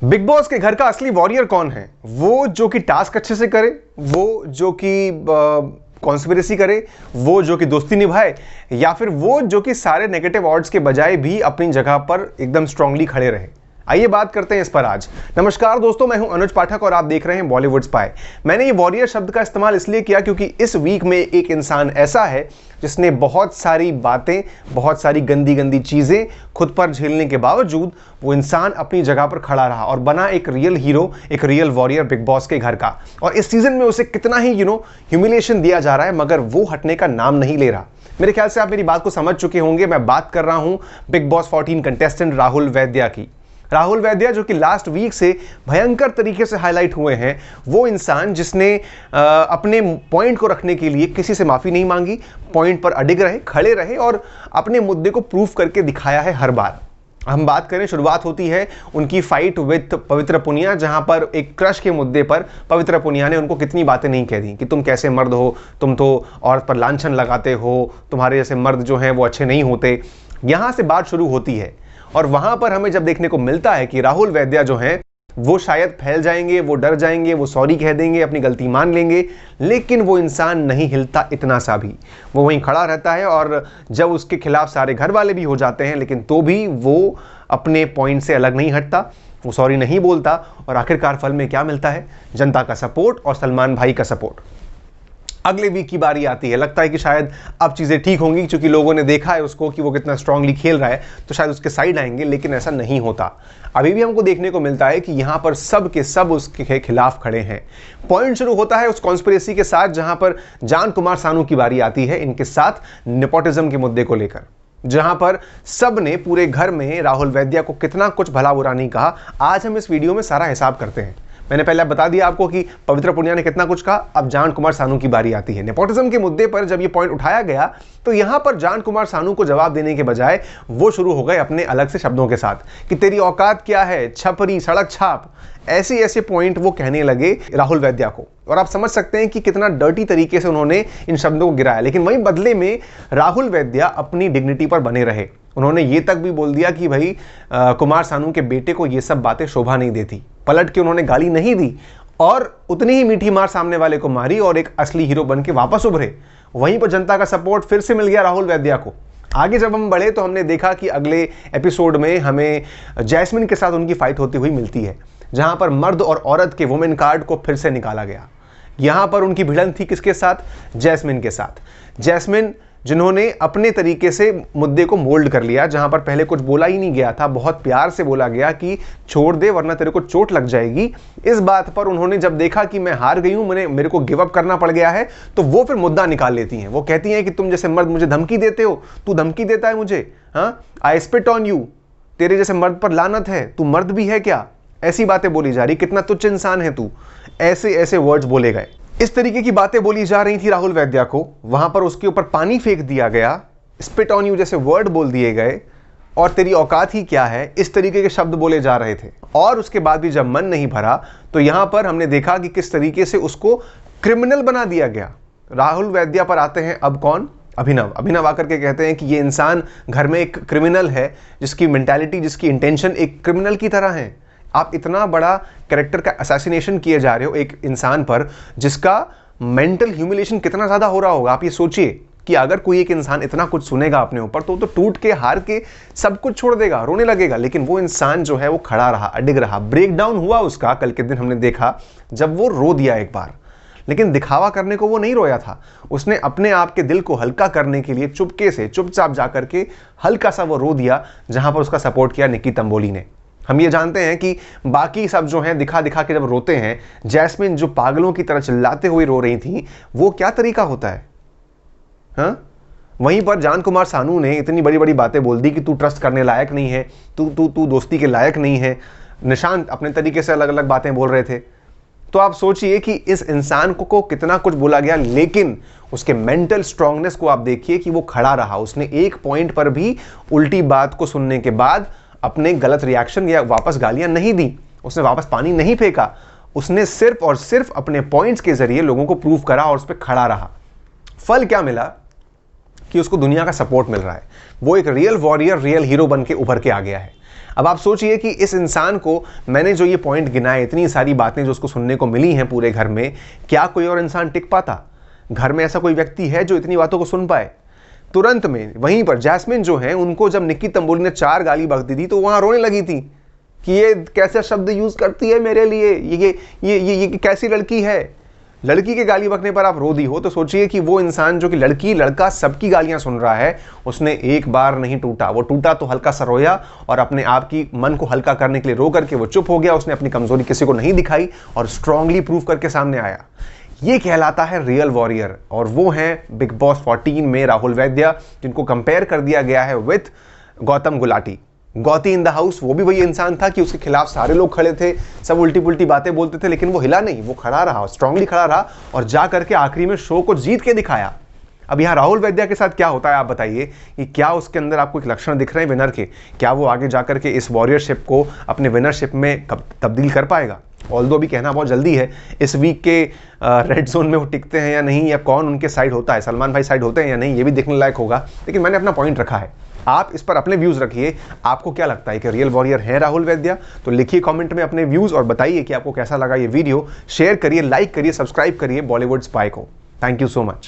Big boss के घर का असली वॉरियर कौन है? वो जो कि टास्क अच्छे से करे, वो जो कि कॉन्स्पिरेसी करे, वो जो कि दोस्ती निभाए, या फिर वो जो कि सारे नेगेटिव ऑड्स के बजाय भी अपनी जगह पर एकदम स्ट्रांगली खड़े रहे। आइए बात करते हैं इस पर आज। नमस्कार दोस्तों, मैं हूं अनुज पाठक और आप देख रहे हैं बॉलीवुड स्पाई। मैंने ये वॉरियर शब्द का इस्तेमाल इसलिए किया क्योंकि इस वीक में एक इंसान ऐसा है जिसने बहुत सारी बातें, बहुत सारी गंदी गंदी चीजें खुद पर झेलने के बावजूद वो इंसान अपनी जगह पर खड़ा रहा और बना एक रियल हीरो, एक रियल वॉरियर बिग बॉस के घर का। और इस सीजन में उसे कितना ही ह्यूमिलिएशन दिया जा रहा है, मगर वो हटने का नाम नहीं ले रहा। मेरे ख्याल से आप मेरी बात को समझ चुके होंगे। मैं बात कर रहा हूं बिग बॉस 14 कंटेस्टेंट राहुल वैद्या की। राहुल वैद्या जो कि लास्ट वीक से भयंकर तरीके से हाईलाइट हुए हैं, वो इंसान जिसने अपने पॉइंट को रखने के लिए किसी से माफी नहीं मांगी, पॉइंट पर अडिग रहे, खड़े रहे और अपने मुद्दे को प्रूफ करके दिखाया है हर बार। हम बात करें, शुरुआत होती है उनकी फाइट विद पवित्र पुनिया, जहां पर एक क्रश के मुद्दे पर पवित्र पुनिया ने उनको कितनी बातें नहीं कह दी कि तुम कैसे मर्द हो, तुम तो औरत पर लांछन लगाते हो, तुम्हारे जैसे मर्द जो हैं वो अच्छे नहीं होते। यहां से बात शुरू होती है और वहां पर हमें जब देखने को मिलता है कि राहुल वैद्या जो हैं वो शायद फैल जाएंगे, वो डर जाएंगे, वो सॉरी कह देंगे, अपनी गलती मान लेंगे, लेकिन वो इंसान नहीं हिलता इतना सा भी। वो वहीं खड़ा रहता है और जब उसके खिलाफ सारे घर वाले भी हो जाते हैं, लेकिन तो भी वो अपने पॉइंट से अलग नहीं हटता, वो सॉरी नहीं बोलता और आखिरकार फल में क्या मिलता है? जनता का सपोर्ट और सलमान भाई का सपोर्ट। अगले वीक की बारी आती है, लगता है कि शायद अब चीजें ठीक होंगी क्योंकि लोगों ने देखा है उसको कि वो कितना स्ट्रांगली खेल रहा है, तो शायद उसके साइड आएंगे, लेकिन ऐसा नहीं होता। अभी भी हमको देखने को मिलता है कि यहां पर सब के सब उसके खिलाफ खड़े हैं। पॉइंट शुरू होता है उस कॉन्स्पिरेसी के साथ जहां पर जान कुमार सानू की बारी आती है इनके साथ नेपोटिज्म के मुद्दे को लेकर, जहां पर सब ने पूरे घर में राहुल वैद्या को कितना कुछ भला बुरा नहीं कहा। आज हम इस वीडियो में सारा हिसाब करते हैं। मैंने पहले बता दिया आपको कि पवित्र पुनिया ने कितना कुछ कहा, अब जान कुमार सानू की बारी आती है। नेपोटिज्म के मुद्दे पर जब ये पॉइंट उठाया गया तो यहां पर जान कुमार सानू को जवाब देने के बजाय वो शुरू हो गए अपने अलग से शब्दों के साथ कि तेरी औकात क्या है, छपरी, सड़क छाप, ऐसे ऐसे पॉइंट वो कहने लगे राहुल वैद्या को। और आप समझ सकते हैं कि कितना डर्टी तरीके से उन्होंने इन शब्दों को गिराया, लेकिन वहीं बदले में राहुल वैद्या अपनी डिग्निटी पर बने रहे। उन्होंने ये तक भी बोल दिया कि भाई कुमार सानू के बेटे को ये सब बातें शोभा नहीं देती। पलट के उन्होंने गाली नहीं दी और उतनी ही मीठी मार सामने वाले को मारी और एक असली हीरो बन के वापस उभरे। वहीं पर जनता का सपोर्ट फिर से मिल गया राहुल वैद्या को। आगे जब हम बढ़े तो हमने देखा कि अगले एपिसोड में हमें जैस्मिन के साथ उनकी फाइट होती हुई मिलती है, जहां पर मर्द और औरत के वुमेन कार्ड को फिर से निकाला गया। यहां पर उनकी भिड़ंत थी किसके साथ? जैस्मिन के साथ। जैस्मिन जिन्होंने अपने तरीके से मुद्दे को मोल्ड कर लिया, जहां पर पहले कुछ बोला ही नहीं गया था, बहुत प्यार से बोला गया कि छोड़ दे वरना तेरे को चोट लग जाएगी। इस बात पर उन्होंने जब देखा कि मैं हार गई हूं, मेरे को गिव अप करना पड़ गया है, तो वो फिर मुद्दा निकाल लेती हैं। वो कहती हैं कि तुम जैसे मर्द मुझे धमकी देते हो, तू धमकी देता है मुझे, हाँ, आई स्पिट ऑन यू, तेरे जैसे मर्द पर लानत है, तू मर्द भी है क्या? ऐसी बातें बोली जा रही, कितना तुच्छ इंसान है तू, ऐसे ऐसे वर्ड्स बोले गए। इस तरीके की बातें बोली जा रही थी राहुल वैद्या को। वहां पर उसके ऊपर पानी फेंक दिया गया, स्पिट ऑन यू जैसे वर्ड बोल दिए गए और तेरी औकात ही क्या है, इस तरीके के शब्द बोले जा रहे थे। और उसके बाद भी जब मन नहीं भरा तो यहां पर हमने देखा कि किस तरीके से उसको क्रिमिनल बना दिया गया। राहुल वैद्या पर आते हैं अब कौन? अभिनव। अभिनव आकर के कहते हैं कि ये इंसान घर में एक क्रिमिनल है, जिसकी मेंटालिटी, जिसकी इंटेंशन एक क्रिमिनल की तरह है। आप इतना बड़ा कैरेक्टर का असैसिनेशन किए जा रहे हो एक इंसान पर जिसका मेंटल ह्यूमिलेशन कितना ज्यादा हो रहा होगा। आप ये सोचिए कि अगर कोई एक इंसान इतना कुछ सुनेगा अपने ऊपर तो टूट के, हार के सब कुछ छोड़ देगा, रोने लगेगा। लेकिन वो इंसान जो है वो खड़ा रहा, अडिग रहा। ब्रेक डाउन हुआ उसका, कल के दिन हमने देखा जब वो रो दिया एक बार, लेकिन दिखावा करने को वो नहीं रोया था। उसने अपने आप के दिल को हल्का करने के लिए चुपके से, चुपचाप जाकर के हल्का सा वो रो दिया, जहां पर उसका सपोर्ट किया निक्की तंबोली ने। हम ये जानते हैं कि बाकी सब जो हैं दिखा दिखा के जब रोते हैं, जैस्मिन जो पागलों की तरह चिल्लाते हुए रो रही थी, वो क्या तरीका होता है? हाँ, वहीं पर जान कुमार सानू ने इतनी बड़ी बड़ी बातें बोल दी कि तू ट्रस्ट करने लायक नहीं है, तू दोस्ती के लायक नहीं है। निशांत अपने तरीके से अलग अलग बातें बोल रहे थे। तो आप सोचिए कि इस इंसान को कितना कुछ बोला गया, लेकिन उसके मेंटल स्ट्रांगनेस को आप देखिए कि वो खड़ा रहा। उसने एक पॉइंट पर भी उल्टी बात को सुनने के बाद अपने गलत रिएक्शन या वापस गालियां नहीं दी, उसने वापस पानी नहीं फेंका। उसने सिर्फ और सिर्फ अपने पॉइंट्स के जरिए लोगों को प्रूव करा और उस पर खड़ा रहा। फल क्या मिला कि उसको दुनिया का सपोर्ट मिल रहा है। वो एक रियल वॉरियर, रियल हीरो बन के उभर के आ गया है। अब आप सोचिए कि इस इंसान को, मैंने जो ये पॉइंट गिनाए, इतनी सारी बातें जो उसको सुनने को मिली हैं पूरे घर में, क्या कोई और इंसान टिक पाता? घर में ऐसा कोई व्यक्ति है जो इतनी बातों को सुन पाए? तुरंत में वहीं पर जैस्मिन जो है, उनको जब निक्की तंबोली ने 4 गाली बक दी थी तो वहां रोने लगी थी कि ये कैसे शब्द यूज करती है मेरे लिए, ये कैसी लड़की है। लड़की के गाली बकने पर आप रो दी हो, तो सोचिए कि वो इंसान जो कि लड़की लड़का सबकी गालियां सुन रहा है, उसने एक बार नहीं टूटा। वो टूटा तो हल्का सा रोया और अपने आप की मन को हल्का करने के लिए रो करके वो चुप हो गया। उसने अपनी कमजोरी किसी को नहीं दिखाई और स्ट्रांगली प्रूव करके सामने आया। ये कहलाता है रियल वॉरियर। और वो हैं बिग बॉस 14 में राहुल वैद्य, जिनको कंपेयर कर दिया गया है with Gautam Gulati. Gauti in the house, वो भी वही इंसान था कि उसके खिलाफ सारे लोग खड़े थे, सब उल्टी पुल्टी बातें बोलते थे, लेकिन वो हिला नहीं, वो खड़ा रहा, स्ट्रांगली खड़ा रहा और जा करके आखिरी में शो को जीत के दिखाया। अब यहाँ राहुल वैद्य के साथ क्या होता है, आप बताइए कि क्या उसके अंदर आपको एक लक्षण दिख रहे हैं विनर के? क्या वो आगे जाकर के इस वॉरियरशिप को अपने विनरशिप में तब्दील कर पाएगा? ऑल्दो भी कहना बहुत जल्दी है, इस वीक के रेड जोन में वो टिकते हैं या नहीं, या कौन उनके साइड होता है, सलमान भाई साइड होते हैं या नहीं, ये भी देखने लायक होगा। लेकिन मैंने अपना पॉइंट रखा है, आप इस पर अपने व्यूज रखिए। आपको क्या लगता है कि रियल वॉरियर है राहुल वैद्य? तो लिखिए कमेंट में अपने व्यूज और बताइए कि आपको कैसा लगा ये वीडियो। शेयर करिए, लाइक करिए, सब्सक्राइब करिए बॉलीवुड स्पाई को। Thank you so much.